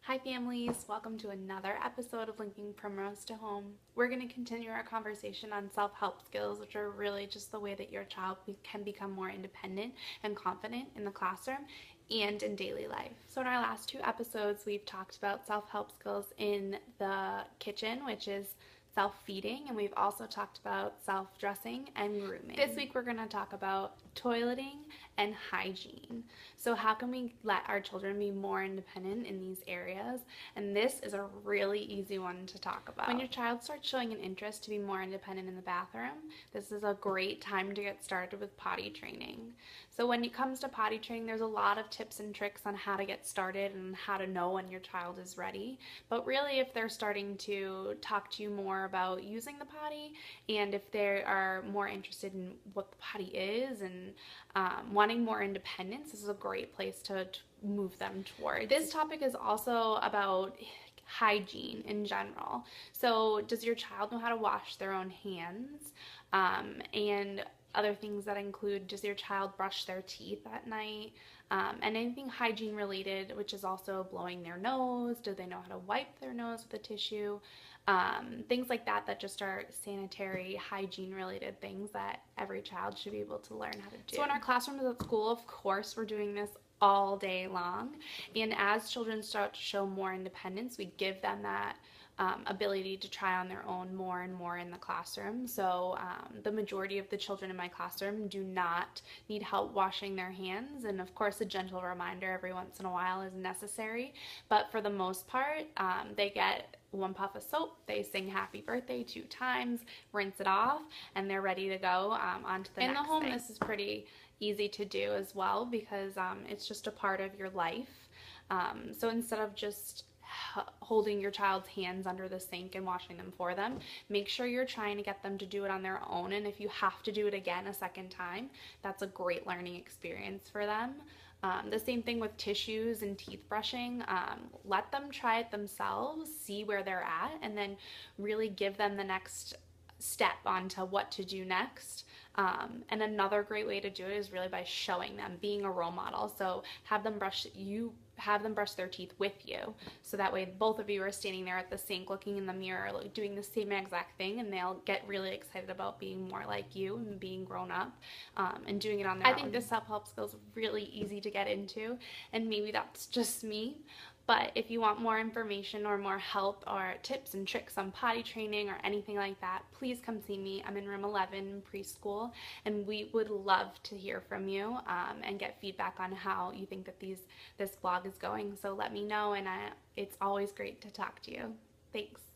Hi families, welcome to another episode of Linking Primrose to Home. We're going to continue our conversation on self-help skills, which are really just the way that your child can become more independent and confident in the classroom and in daily life. So in our last two episodes, we've talked about self-help skills in the kitchen, which is self-feeding, and we've also talked about self-dressing and grooming. This week we're going to talk about toileting and hygiene. So how can we let our children be more independent in these areas? And this is a really easy one to talk about. When your child starts showing an interest to be more independent in the bathroom, this is a great time to get started with potty training. So when it comes to potty training, there's a lot of tips and tricks on how to get started and how to know when your child is ready. But really, if they're starting to talk to you more about using the potty, and if they are more interested in what the potty is and wanting more independence, this is a great place to move them towards. This topic is also about hygiene in general. So does your child know how to wash their own hands? And other things that include, does your child brush their teeth at night? And anything hygiene related, which is also blowing their nose. Do they know how to wipe their nose with a tissue? Things like that just are sanitary, hygiene related things that every child should be able to learn how to do. So in our classrooms at school, of course, we're doing this all day long. And as children start to show more independence, we give them that ability to try on their own more and more in the classroom. So the majority of the children in my classroom do not need help washing their hands, and of course a gentle reminder every once in a while is necessary, but for the most part they get one puff of soap, they sing happy birthday 2 times, rinse it off, and they're ready to go on to the next thing. In the home, this is pretty easy to do as well because it's just a part of your life. So instead of just holding your child's hands under the sink and washing them for them, make sure you're trying to get them to do it on their own, and if you have to do it again a second time, that's a great learning experience for them. The same thing with tissues and teeth brushing. Let them try it themselves, see where they're at, and then really give them the next step onto what to do next. And another great way to do it is really by showing them, being a role model. So have them brush their teeth with you, so that way both of you are standing there at the sink looking in the mirror, doing the same exact thing, and they'll get really excited about being more like you and being grown up and doing it on their own. I think this self-help skill is really easy to get into, and maybe that's just me. But if you want more information or more help or tips and tricks on potty training or anything like that, please come see me. I'm in room 11 preschool, and we would love to hear from you and get feedback on how you think that this blog is going. So let me know, and it's always great to talk to you. Thanks.